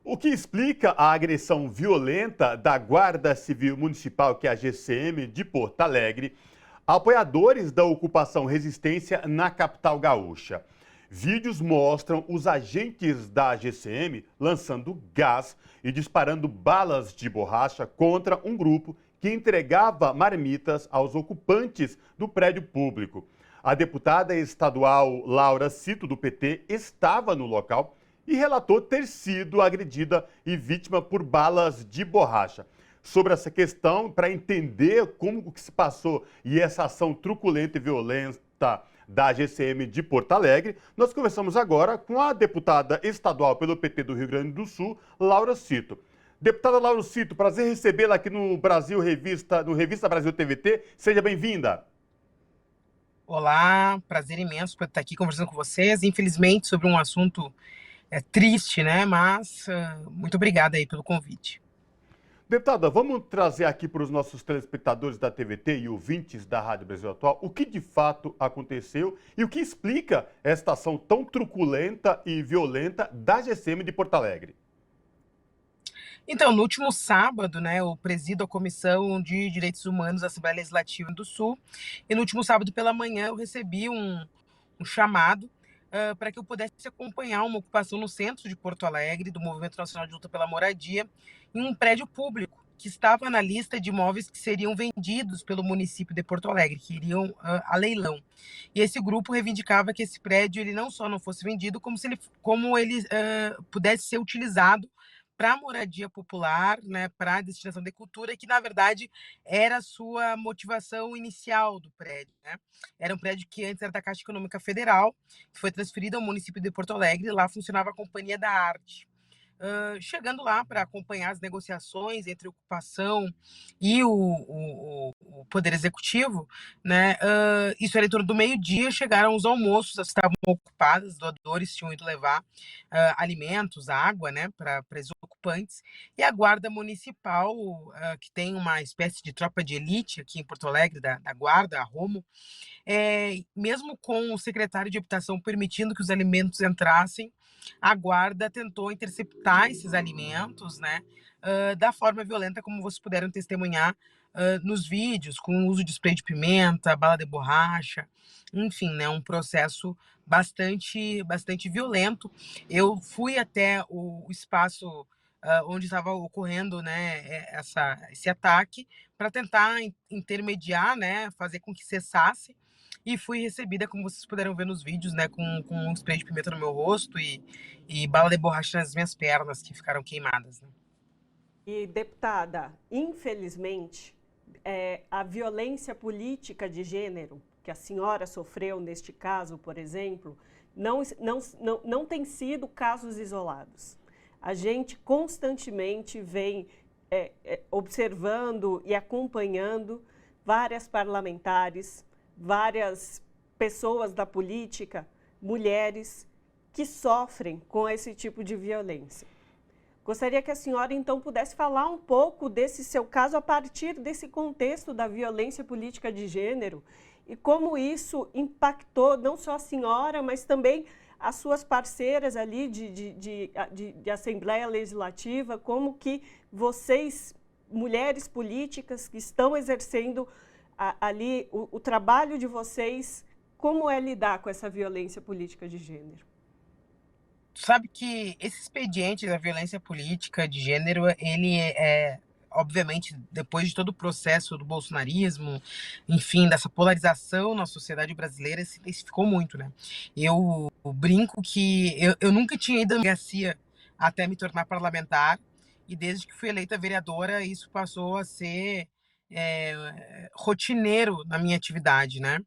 O que explica a agressão violenta da Guarda Civil Municipal, que é a GCM, de Porto Alegre, a apoiadores da ocupação resistência na capital gaúcha. Vídeos mostram os agentes da GCM lançando gás e disparando balas de borracha contra um grupo que entregava marmitas aos ocupantes do prédio público. A deputada estadual Laura Cito, do PT, estava no local e relatou ter sido agredida e vítima por balas de borracha. Sobre essa questão, para entender como que se passou e essa ação truculenta e violenta da GCM de Porto Alegre, nós conversamos agora com a deputada estadual pelo PT do Rio Grande do Sul, Laura Cito. Deputada Laura Cito, prazer recebê-la aqui no Revista Brasil TVT. Seja bem-vinda. Olá, prazer imenso por estar aqui conversando com vocês. Infelizmente, sobre um assunto triste, né? Mas muito obrigada aí pelo convite. Deputada, vamos trazer aqui para os nossos telespectadores da TVT e ouvintes da Rádio Brasil Atual o que de fato aconteceu e o que explica esta ação tão truculenta e violenta da GCM de Porto Alegre. Então, no último sábado, né, eu presido a Comissão de Direitos Humanos da Assembleia Legislativa do Sul, e no último sábado pela manhã eu recebi um chamado para que eu pudesse acompanhar uma ocupação no centro de Porto Alegre, do Movimento Nacional de Luta pela Moradia, em um prédio público que estava na lista de imóveis que seriam vendidos pelo município de Porto Alegre, que iriam a leilão. E esse grupo reivindicava que esse prédio ele não só não fosse vendido, como ele pudesse ser utilizado para moradia popular, né, para destinação de cultura, que na verdade era a sua motivação inicial do prédio, né? Era um prédio que antes era da Caixa Econômica Federal, que foi transferido ao município de Porto Alegre, e lá funcionava a Companhia da Arte. Chegando lá para acompanhar as negociações entre a ocupação e o Poder Executivo, né? Isso era em torno do meio-dia, chegaram os almoços, estavam ocupadas, doadores tinham ido levar alimentos, água, né, para os ocupantes, e a Guarda Municipal, que tem uma espécie de tropa de elite aqui em Porto Alegre, da Guarda, a Romo, mesmo com o secretário de Habitação permitindo que os alimentos entrassem, a guarda tentou interceptar esses alimentos, né, da forma violenta, como vocês puderam testemunhar nos vídeos, com o uso de spray de pimenta, bala de borracha, enfim, né, um processo bastante violento. Eu fui até o espaço onde estava ocorrendo, né, esse ataque, para tentar intermediar, né, fazer com que cessasse, e fui recebida, como vocês puderam ver nos vídeos, né, com um spray de pimenta no meu rosto e bala de borracha nas minhas pernas, que ficaram queimadas, né? E, deputada, infelizmente, a violência política de gênero que a senhora sofreu neste caso, por exemplo, não tem sido casos isolados. A gente constantemente vem observando e acompanhando várias parlamentares, várias pessoas da política, mulheres, que sofrem com esse tipo de violência. Gostaria que a senhora, então, pudesse falar um pouco desse seu caso a partir desse contexto da violência política de gênero e como isso impactou não só a senhora, mas também as suas parceiras ali de Assembleia Legislativa, como que vocês, mulheres políticas que estão exercendo ali o trabalho de vocês, como é lidar com essa violência política de gênero? Sabe que esse expediente da violência política de gênero, ele obviamente, depois de todo o processo do bolsonarismo, enfim, dessa polarização na sociedade brasileira, se intensificou muito, né? Eu brinco que eu nunca tinha ido à delegacia até me tornar parlamentar, e desde que fui eleita vereadora, isso passou a ser rotineiro na minha atividade, né?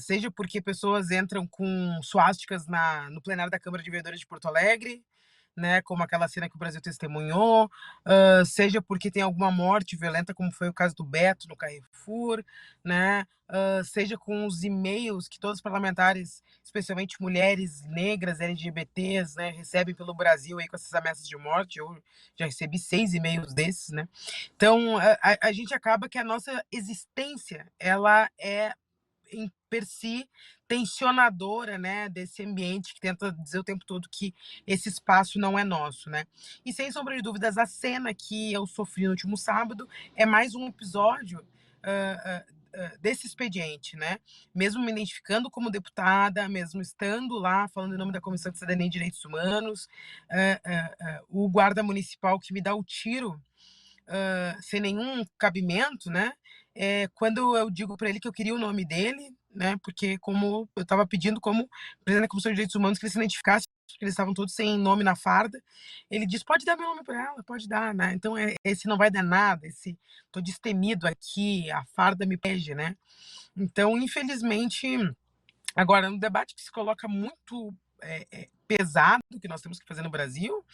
Seja porque pessoas entram com suásticas no plenário da Câmara de Vereadores de Porto Alegre, né, como aquela cena que o Brasil testemunhou, seja porque tem alguma morte violenta, como foi o caso do Beto no Carrefour, né, seja com os e-mails que todos os parlamentares, especialmente mulheres negras, LGBTs, né, recebem pelo Brasil aí com essas ameaças de morte. Eu já recebi 6 e-mails desses, né. Então, a gente acaba que a nossa existência, ela é em per si tensionadora, né, desse ambiente que tenta dizer o tempo todo que esse espaço não é nosso, né. E sem sombra de dúvidas, a cena que eu sofri no último sábado é mais um episódio, hã desse expediente, né. Mesmo me identificando como deputada, mesmo estando lá falando em nome da Comissão de Cidadania e Direitos Humanos, o guarda municipal que me dá o tiro sem nenhum cabimento, né, quando eu digo para ele que eu queria o nome dele, né, porque como eu estava pedindo como presidente da Comissão de Direitos Humanos que ele se identificasse, porque eles estavam todos sem nome na farda, ele disse: "Pode dar meu nome para ela, pode dar", né, então, esse não vai dar nada, esse "tô destemido aqui, a farda me protege", né. Então, infelizmente, agora no debate que se coloca muito, pesado que nós temos que fazer no Brasil,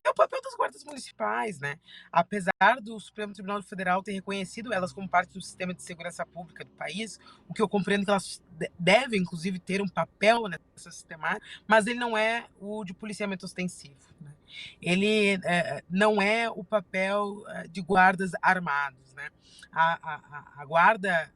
é o papel das guardas municipais, né. Apesar do Supremo Tribunal Federal ter reconhecido elas como parte do sistema de segurança pública do país, o que eu compreendo que elas devem, inclusive, ter um papel nessa sistemática, mas ele não é o de policiamento ostensivo, né. Ele, não é o papel, de guardas armados, né. A guarda,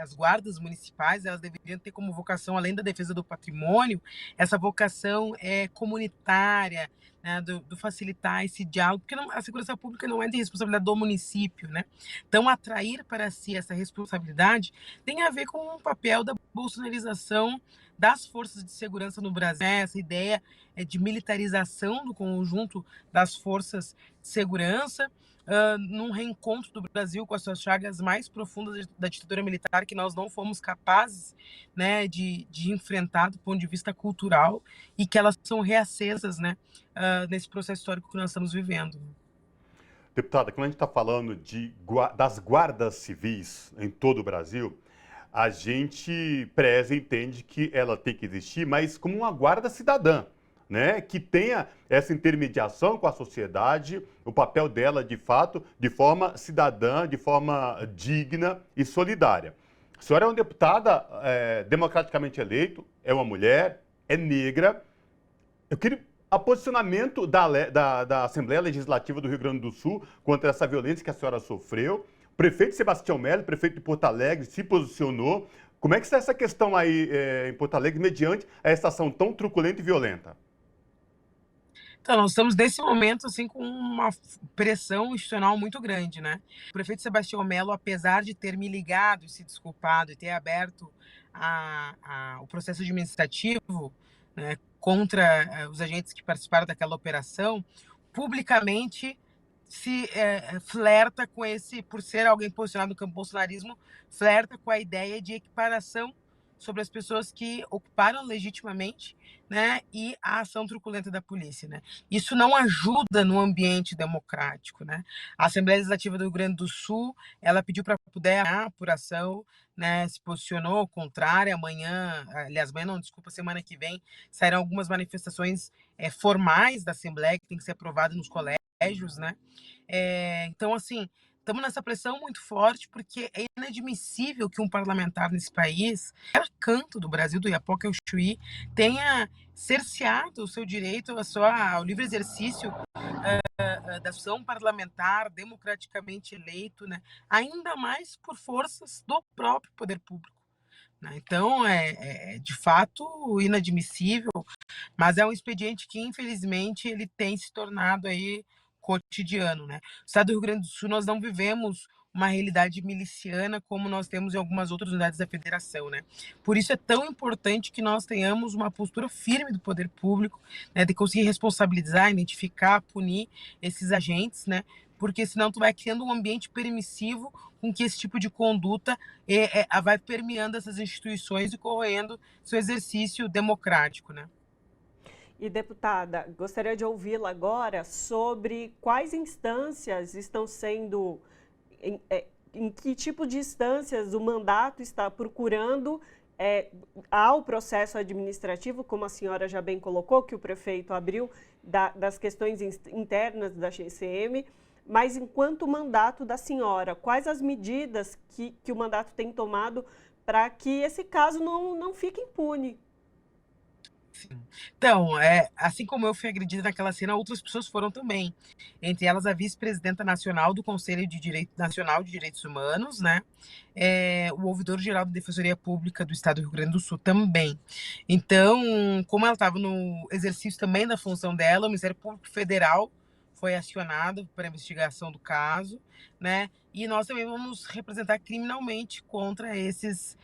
as guardas municipais, elas deveriam ter como vocação, além da defesa do patrimônio, essa vocação, comunitária, né, do facilitar esse diálogo, porque a segurança pública não é de responsabilidade do município, né? Então, atrair para si essa responsabilidade tem a ver com o papel da bolsonarização das forças de segurança no Brasil, né? Essa ideia de militarização do conjunto das forças de segurança, num reencontro do Brasil com as suas chagas mais profundas da ditadura militar, que nós não fomos capazes, né, de enfrentar do ponto de vista cultural, e que elas são reacesas, né, nesse processo histórico que nós estamos vivendo. Deputada, quando a gente está falando das guardas civis em todo o Brasil, a gente preza e entende que ela tem que existir, mas como uma guarda cidadã, né? Que tenha essa intermediação com a sociedade, o papel dela, de fato, de forma cidadã, de forma digna e solidária. A senhora é uma deputada democraticamente eleita, é uma mulher, é negra. Eu queria o posicionamento da Assembleia Legislativa do Rio Grande do Sul contra essa violência que a senhora sofreu. O prefeito Sebastião Melo, prefeito de Porto Alegre, se posicionou. Como é que está essa questão aí em Porto Alegre, mediante a essa ação tão truculenta e violenta? Então, nós estamos nesse momento, assim, com uma pressão institucional muito grande, né. O prefeito Sebastião Melo, apesar de ter me ligado e se desculpado e ter aberto o processo administrativo, né, contra, os agentes que participaram daquela operação, publicamente flerta com esse, por ser alguém posicionado no campo bolsonarismo, flerta com a ideia de equiparação sobre as pessoas que ocuparam legitimamente, né, e a ação truculenta da polícia, né. Isso não ajuda no ambiente democrático, né. A Assembleia Legislativa do Rio Grande do Sul, ela pediu para poder a apuração, né, se posicionou contrária. Amanhã, aliás, amanhã não, desculpa, semana que vem, sairão algumas manifestações, formais da Assembleia, que tem que ser aprovada nos colégios, né. Então, assim, estamos nessa pressão muito forte, porque é inadmissível que um parlamentar nesse país, qualquer canto do Brasil, do Iapoca ao Chuí, tenha cerceado o seu direito ao livre exercício da ação parlamentar democraticamente eleito, né? Ainda mais por forças do próprio poder público, né? Então, é de fato inadmissível, mas é um expediente que, infelizmente, ele tem se tornado aí cotidiano, né. No estado do Rio Grande do Sul, nós não vivemos uma realidade miliciana como nós temos em algumas outras unidades da federação, né. Por isso é tão importante que nós tenhamos uma postura firme do poder público, né, de conseguir responsabilizar, identificar, punir esses agentes, né, porque senão tu vai criando um ambiente permissivo com que esse tipo de conduta vai permeando essas instituições e corroendo seu exercício democrático, né. E, deputada, gostaria de ouvi-la agora sobre quais instâncias estão sendo, em que tipo de instâncias o mandato está procurando ao processo administrativo, como a senhora já bem colocou, que o prefeito abriu, das questões internas da GCM, mas enquanto mandato da senhora, quais as medidas que o mandato tem tomado para que esse caso não fique impune? Então, assim como eu fui agredida naquela cena, outras pessoas foram também. Entre elas, a vice-presidenta nacional do Conselho de Direito Nacional de Direitos Humanos, né? O ouvidor-geral da Defensoria Pública do Estado do Rio Grande do Sul também. Então, como ela estava no exercício também da função dela, o Ministério Público Federal foi acionado para a investigação do caso, né? E nós também vamos representar criminalmente contra esses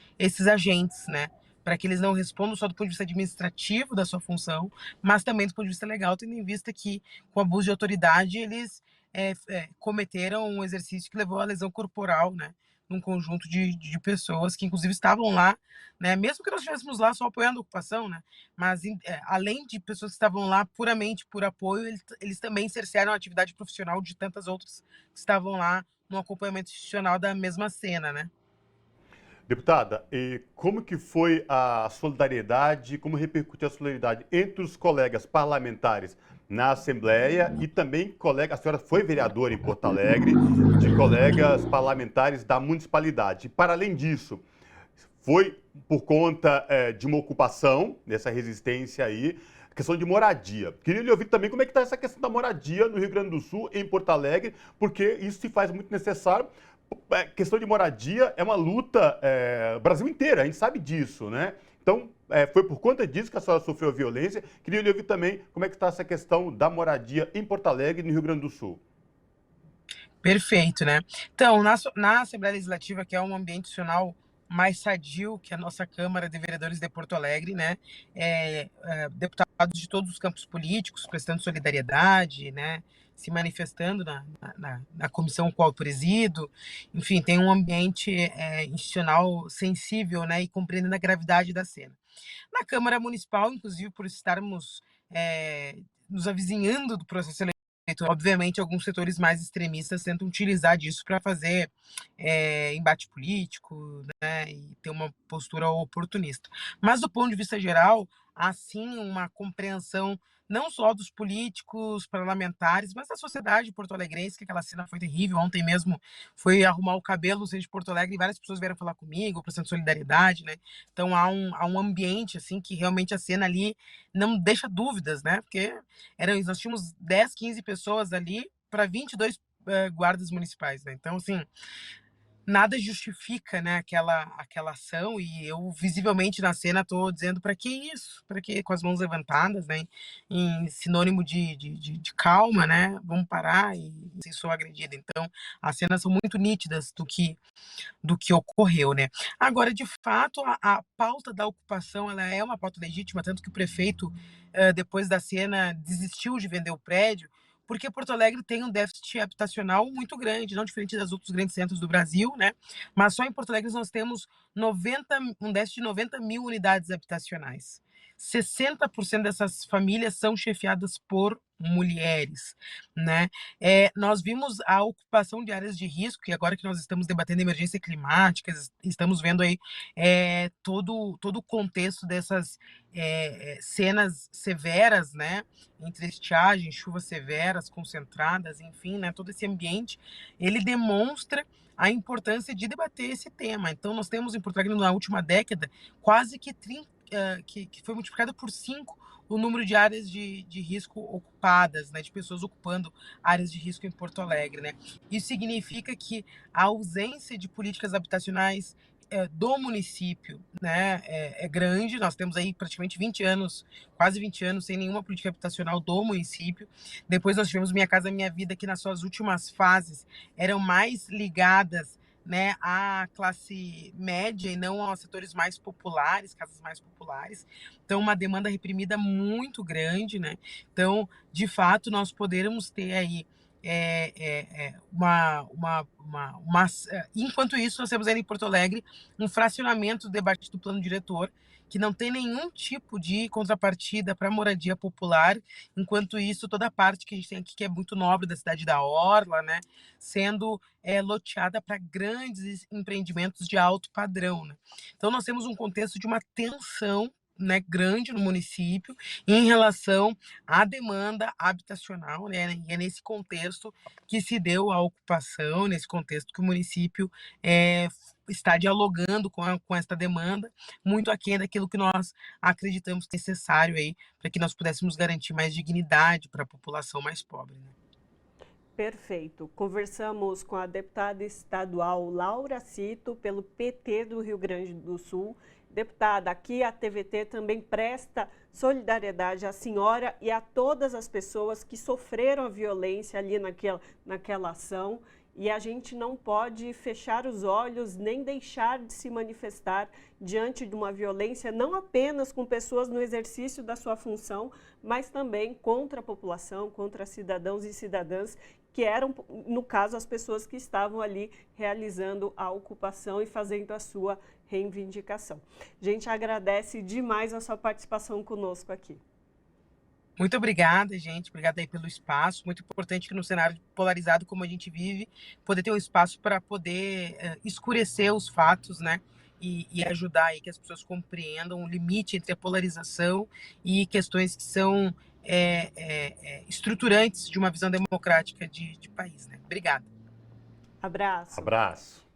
agentes, né? Para que eles não respondam só do ponto de vista administrativo da sua função, mas também do ponto de vista legal, tendo em vista que, com abuso de autoridade, eles cometeram um exercício que levou à lesão corporal, né? Num conjunto de pessoas que, inclusive, estavam lá, né? Mesmo que nós estivéssemos lá só apoiando a ocupação, né? Mas, além de pessoas que estavam lá puramente por apoio, eles também cercearam a atividade profissional de tantas outras que estavam lá no acompanhamento institucional da mesma cena, né? Deputada, e como que foi a solidariedade, como repercutiu a solidariedade entre os colegas parlamentares na Assembleia e também colega, a senhora foi vereadora em Porto Alegre, de colegas parlamentares da municipalidade. E, para além disso, foi por conta de uma ocupação, dessa resistência aí, questão de moradia. Queria lhe ouvir também como é que está essa questão da moradia no Rio Grande do Sul, em Porto Alegre, porque isso se faz muito necessário. Questão de moradia é uma luta Brasil inteiro, a gente sabe disso, né? Então, foi por conta disso que a senhora sofreu violência. Queria lhe ouvir também como é que está essa questão da moradia em Porto Alegre e no Rio Grande do Sul. Perfeito, né? Então, na Assembleia Legislativa, que é um ambiente institucional mais sadio que a nossa Câmara de Vereadores de Porto Alegre, né? Deputados de todos os campos políticos prestando solidariedade, né? Se manifestando na comissão qual eu presido. Enfim, tem um ambiente institucional sensível, né? E compreendendo a gravidade da cena. Na Câmara Municipal, inclusive, por estarmos nos avizinhando do processo eleitoral, obviamente, alguns setores mais extremistas tentam utilizar disso para fazer embate político, né, e ter uma postura oportunista. Mas, do ponto de vista geral, há sim uma compreensão não só dos políticos, parlamentares, mas da sociedade porto-alegrense, que aquela cena foi terrível. Ontem mesmo fui arrumar o cabelo no centro de Porto Alegre e várias pessoas vieram falar comigo, prestando solidariedade, né? Então há um ambiente, assim, que realmente a cena ali não deixa dúvidas, né? Porque nós tínhamos 10, 15 pessoas ali para 22 guardas municipais, né? Então, assim, nada justifica, né, aquela ação, e eu visivelmente na cena tô dizendo para que isso? Para que com as mãos levantadas, né, em sinônimo de calma, né? Vamos parar e se sou agredida. Então, as cenas são muito nítidas do que ocorreu, né? Agora, de fato, a pauta da ocupação, ela é uma pauta legítima, tanto que o prefeito, depois da cena, desistiu de vender o prédio, porque Porto Alegre tem um déficit habitacional muito grande, não diferente dos outros grandes centros do Brasil, né? Mas só em Porto Alegre nós temos um déficit de 90 mil unidades habitacionais. 60% dessas famílias são chefiadas por mulheres, né? Nós vimos a ocupação de áreas de risco, e agora que nós estamos debatendo emergência climática, estamos vendo aí todo o contexto dessas cenas severas, né? Entre estiagem, chuvas severas, concentradas, enfim, né? Todo esse ambiente, ele demonstra a importância de debater esse tema. Então, nós temos em Porto Alegre, na última década, quase que que foi multiplicado por 5 o número de áreas de risco ocupadas, né, de pessoas ocupando áreas de risco em Porto Alegre, né? Isso significa que a ausência de políticas habitacionais do município, né, é grande. Nós temos aí praticamente 20 anos, quase 20 anos, sem nenhuma política habitacional do município. Depois nós tivemos Minha Casa Minha Vida, que nas suas últimas fases eram mais ligadas, né, à classe média e não aos setores mais populares, casas mais populares. Então, uma demanda reprimida muito grande, né? Então, de fato, nós poderemos ter aí enquanto isso, nós temos aí em Porto Alegre um fracionamento do debate do plano diretor, que não tem nenhum tipo de contrapartida para a moradia popular. Enquanto isso, toda a parte que a gente tem aqui, que é muito nobre da cidade da Orla, né, sendo loteada para grandes empreendimentos de alto padrão, né? Então, nós temos um contexto de uma tensão, né, grande no município em relação à demanda habitacional, né? E é nesse contexto que se deu a ocupação, nesse contexto que o município está dialogando com esta demanda, muito aquém daquilo que nós acreditamos necessário aí, para que nós pudéssemos garantir mais dignidade para a população mais pobre, né? Perfeito. Conversamos com a deputada estadual Laura Cito, pelo PT do Rio Grande do Sul. Deputada, aqui a TVT também presta solidariedade à senhora e a todas as pessoas que sofreram a violência ali naquela ação. E a gente não pode fechar os olhos nem deixar de se manifestar diante de uma violência, não apenas com pessoas no exercício da sua função, mas também contra a população, contra cidadãos e cidadãs que eram, no caso, as pessoas que estavam ali realizando a ocupação e fazendo a sua reivindicação. A gente agradece demais a sua participação conosco aqui. Muito obrigada, gente. Obrigada aí pelo espaço. Muito importante que no cenário polarizado como a gente vive, poder ter um espaço para poder escurecer os fatos, né? E ajudar aí que as pessoas compreendam o limite entre a polarização e questões que são estruturantes de uma visão democrática de país, né? Obrigada. Abraço. Abraço.